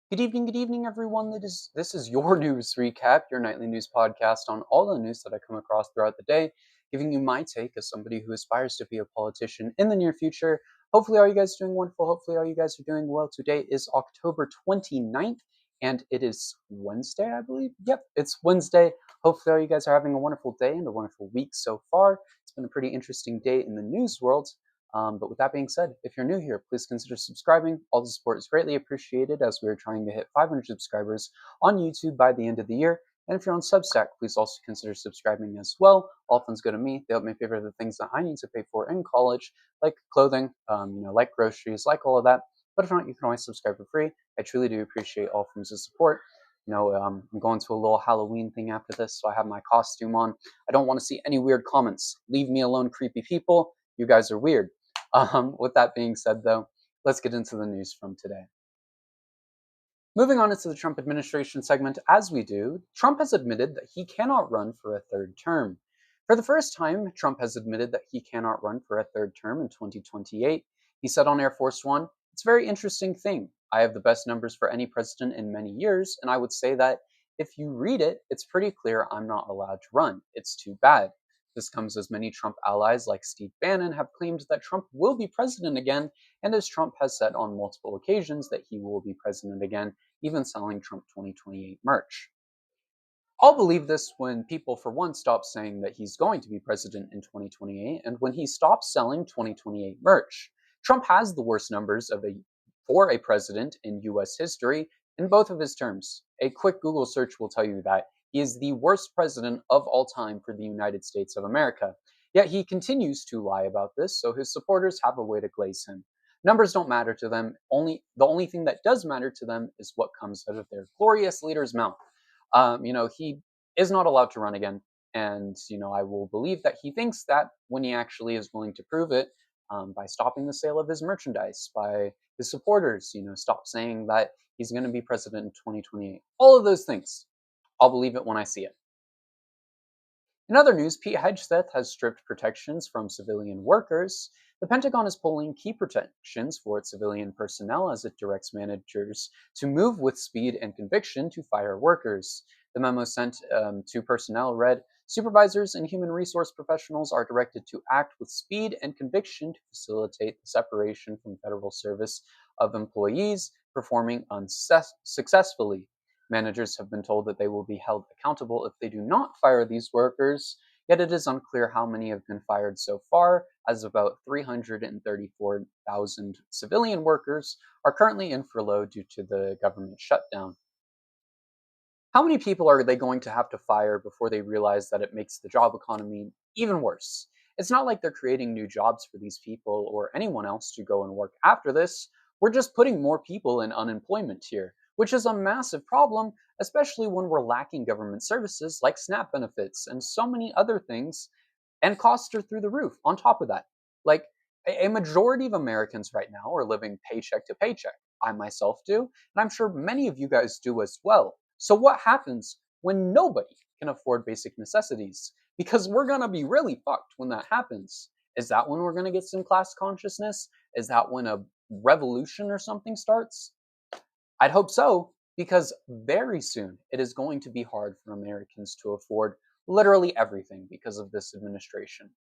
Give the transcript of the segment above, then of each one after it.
Good evening, everyone. This is your news recap, your nightly news podcast on all the news that I come across throughout the day, giving you my take as somebody who aspires to be a politician in the near future. Hopefully, all you guys are doing wonderful. Hopefully, all you guys are doing well. Today is October 29th, and it is Wednesday, I believe. Yep, it's Wednesday. Hopefully, all you guys are having a wonderful day and a wonderful week so far. It's been a pretty interesting day in the news world. But with that being said, if you're new here, please consider subscribing. All the support is greatly appreciated as we are trying to hit 500 subscribers on YouTube by the end of the year. And if you're on Substack, please also consider subscribing as well. All funds go to me. They help me pay for the things that I need to pay for in college, like clothing, like groceries, like all of that. But if not, you can always subscribe for free. I truly do appreciate all forms of support. I'm going to a little Halloween thing after this, so I have my costume on. I don't want to see any weird comments. Leave me alone, creepy people. You guys are weird. With that being said, though, let's get into the news from today. Moving on into the Trump administration segment, as we do, Trump has admitted that he cannot run for a third term. For the first time, Trump has admitted that he cannot run for a third term in 2028. He said on Air Force One, "It's a very interesting thing. I have the best numbers for any president in many years, and I would say that if you read it, it's pretty clear I'm not allowed to run. It's too bad." This comes as many Trump allies like Steve Bannon have claimed that Trump will be president again, and as Trump has said on multiple occasions that he will be president again, even selling Trump 2028 merch. I'll believe this when people, for one, stop saying that he's going to be president in 2028 and when he stops selling 2028 merch. Trump has the worst numbers for a president in US history in both of his terms. A quick Google search will tell you that he is the worst president of all time for the United States of America. Yet he continues to lie about this, so his supporters have a way to glaze him. Numbers don't matter to them. The only thing that does matter to them is what comes out of their glorious leader's mouth. He is not allowed to run again. And, I will believe that he thinks that when he actually is willing to prove it, by stopping the sale of his merchandise, by his supporters, stop saying that he's going to be president in 2028. All of those things. I'll believe it when I see it. In other news, Pete Hegseth has stripped protections from civilian workers. The Pentagon is pulling key protections for its civilian personnel as it directs managers to move with speed and conviction to fire workers. The memo sent to personnel read, "Supervisors and human resource professionals are directed to act with speed and conviction to facilitate the separation from federal service of employees performing unsuccessfully. Managers have been told that they will be held accountable if they do not fire these workers, yet it is unclear how many have been fired so far, as about 334,000 civilian workers are currently in furlough due to the government shutdown." How many people are they going to have to fire before they realize that it makes the job economy even worse? It's not like they're creating new jobs for these people or anyone else to go and work after this. We're just putting more people in unemployment here, which is a massive problem, especially when we're lacking government services like SNAP benefits and so many other things, and costs are through the roof on top of that. Like, a majority of Americans right now are living paycheck to paycheck. I myself do, and I'm sure many of you guys do as well. So, what happens when nobody can afford basic necessities? Because we're gonna be really fucked when that happens. Is that when we're gonna get some class consciousness? Is that when a revolution or something starts? I'd hope so, because very soon it is going to be hard for Americans to afford literally everything because of this administration.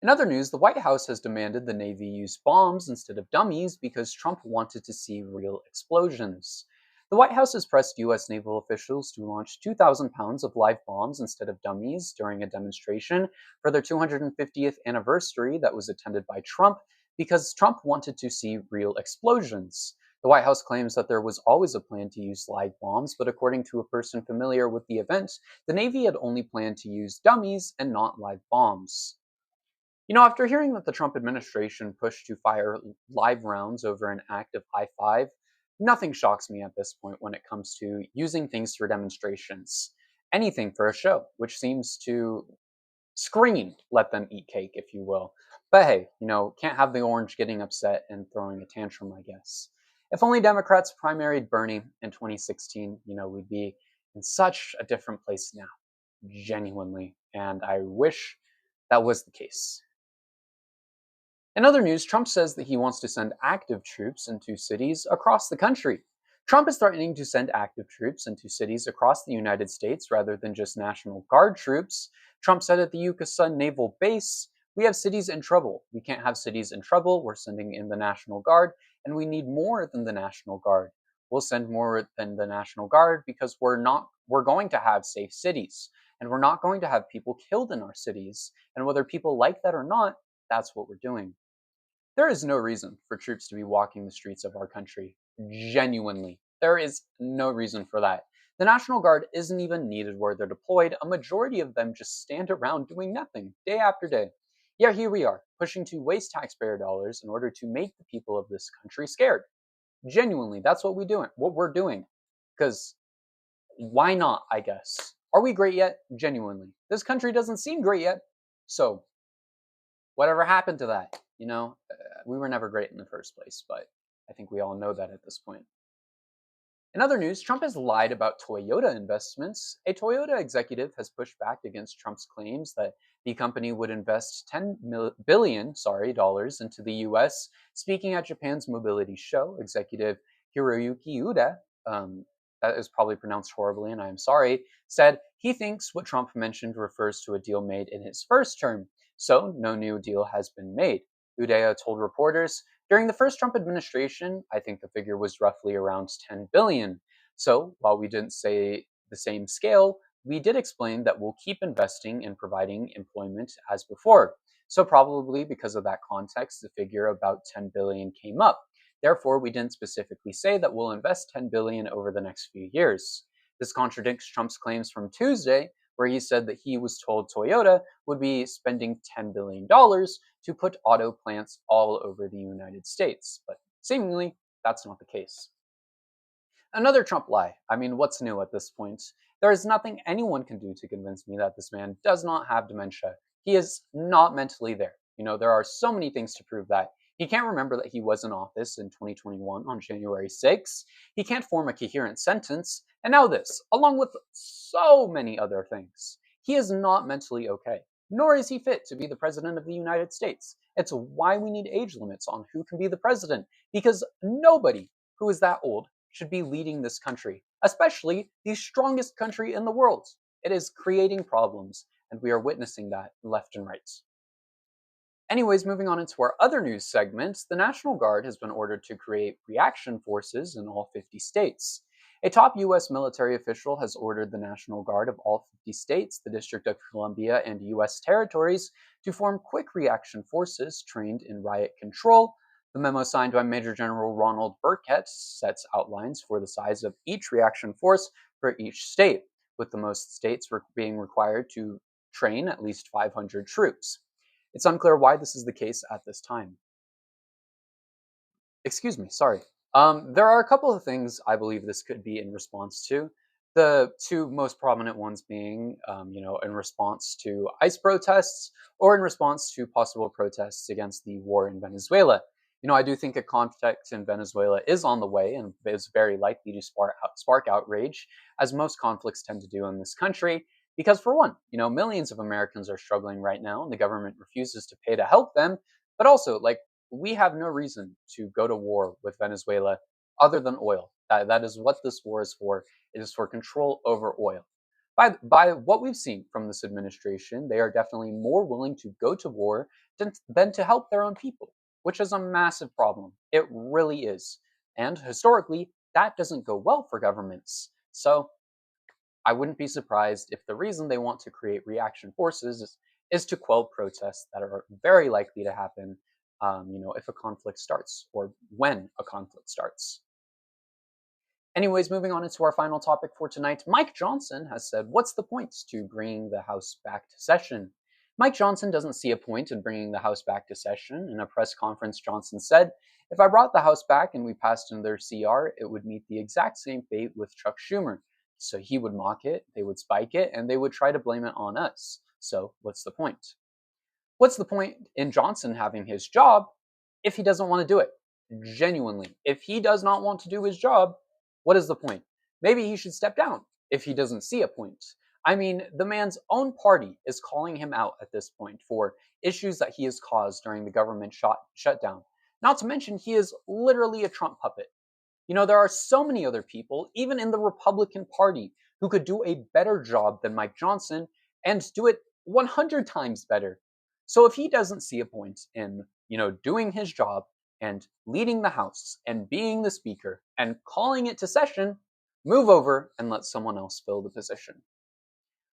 In other news, the White House has demanded the Navy use bombs instead of dummies because Trump wanted to see real explosions. The White House has pressed U.S. naval officials to launch 2,000 pounds of live bombs instead of dummies during a demonstration for their 250th anniversary that was attended by Trump because Trump wanted to see real explosions. The White House claims that there was always a plan to use live bombs, but according to a person familiar with the event, the Navy had only planned to use dummies and not live bombs. After hearing that the Trump administration pushed to fire live rounds over an act of high five, nothing shocks me at this point when it comes to using things for demonstrations. Anything for a show, which seems to scream, let them eat cake, if you will. But hey, can't have the orange getting upset and throwing a tantrum, I guess. If only Democrats primaried Bernie in 2016, we'd be in such a different place now, genuinely. And I wish that was the case. In other news, Trump says that he wants to send active troops into cities across the country. Trump is threatening to send active troops into cities across the United States rather than just National Guard troops. Trump said at the Yucatan Naval Base, "We have cities in trouble. We can't have cities in trouble. We're sending in the National Guard, and we need more than the National Guard. We'll send more than the National Guard because we're going to have safe cities, and we're not going to have people killed in our cities. And whether people like that or not, that's what we're doing." There is no reason for troops to be walking the streets of our country. Genuinely. There is no reason for that. The National Guard isn't even needed where they're deployed. A majority of them just stand around doing nothing, day after day. Yet here we are, pushing to waste taxpayer dollars in order to make the people of this country scared. Genuinely, that's what we're doing. Because why not, I guess? Are we great yet? Genuinely. This country doesn't seem great yet. So, whatever happened to that? We were never great in the first place, but I think we all know that at this point. In other news, Trump has lied about Toyota investments. A Toyota executive has pushed back against Trump's claims that the company would invest $10 billion dollars into the US. Speaking at Japan's mobility show, executive Hiroyuki Uda, that is probably pronounced horribly and I am sorry, said he thinks what Trump mentioned refers to a deal made in his first term. So no new deal has been made. Uda told reporters, "During the first Trump administration, I think the figure was roughly around 10 billion. So while we didn't say the same scale, we did explain that we'll keep investing in providing employment as before. So probably because of that context, the figure about 10 billion came up. Therefore, we didn't specifically say that we'll invest 10 billion over the next few years." This contradicts Trump's claims from Tuesday, where he said that he was told Toyota would be spending $10 billion to put auto plants all over the United States. But seemingly, that's not the case. Another Trump lie. I mean, what's new at this point? There is nothing anyone can do to convince me that this man does not have dementia. He is not mentally there. There are so many things to prove that. He can't remember that he was in office in 2021 on January 6th. He can't form a coherent sentence. And now this, along with so many other things. He is not mentally okay, nor is he fit to be the president of the United States. It's why we need age limits on who can be the president, because nobody who is that old should be leading this country, especially the strongest country in the world. It is creating problems, and we are witnessing that left and right. Anyways, moving on into our other news segments, the National Guard has been ordered to create reaction forces in all 50 states. A top U.S. military official has ordered the National Guard of all 50 states, the District of Columbia, and U.S. territories to form quick reaction forces trained in riot control. The memo signed by Major General Ronald Burkett sets outlines for the size of each reaction force for each state, with the most states being required to train at least 500 troops. It's unclear why this is the case at this time. Excuse me, sorry. There are a couple of things I believe this could be in response to. The two most prominent ones being, in response to ICE protests or in response to possible protests against the war in Venezuela. I do think a conflict in Venezuela is on the way and is very likely to spark outrage, as most conflicts tend to do in this country. Because for one, millions of Americans are struggling right now and the government refuses to pay to help them. But also, we have no reason to go to war with Venezuela other than oil. That is what this war is for. It is for control over oil. By what we've seen from this administration, they are definitely more willing to go to war than to help their own people, which is a massive problem. It really is. And historically, that doesn't go well for governments. So I wouldn't be surprised if the reason they want to create reaction forces is to quell protests that are very likely to happen, if a conflict starts or when a conflict starts. Anyways, moving on into our final topic for tonight, Mike Johnson has said, what's the point to bringing the House back to session? Mike Johnson doesn't see a point in bringing the House back to session. In a press conference, Johnson said, "If I brought the House back and we passed another CR, it would meet the exact same fate with Chuck Schumer. So he would mock it, they would spike it, and they would try to blame it on us. So what's the point? What's the point in Johnson having his job if he doesn't want to do it? Genuinely, if he does not want to do his job, what is the point? Maybe he should step down if he doesn't see a point. I mean, the man's own party is calling him out at this point for issues that he has caused during the government shutdown. Not to mention, he is literally a Trump puppet. There are so many other people, even in the Republican Party, who could do a better job than Mike Johnson and do it 100 times better. So if he doesn't see a point in, doing his job and leading the House and being the Speaker and calling it to session, move over and let someone else fill the position.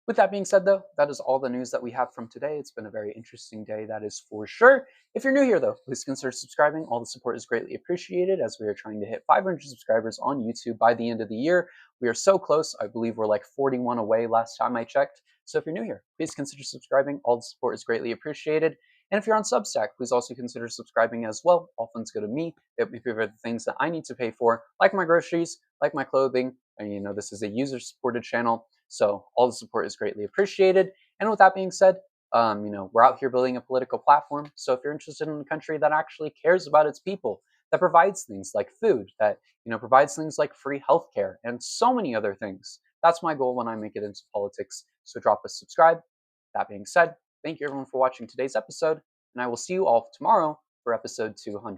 With that being said, though, that is all the news that we have from today. It's been a very interesting day, that is for sure. If you're new here, though, please consider subscribing. All the support is greatly appreciated as we are trying to hit 500 subscribers on YouTube by the end of the year. We are so close. I believe we're like 41 away last time I checked. So if you're new here, please consider subscribing. All the support is greatly appreciated. And if you're on Substack, please also consider subscribing as well. All funds go to me. They help me pay for the things that I need to pay for, like my groceries, like my clothing. And this is a user-supported channel. So all the support is greatly appreciated. And with that being said, we're out here building a political platform. So if you're interested in a country that actually cares about its people, that provides things like food, that provides things like free healthcare, and so many other things, that's my goal when I make it into politics. So drop a subscribe. That being said, thank you everyone for watching today's episode, and I will see you all tomorrow for episode 200.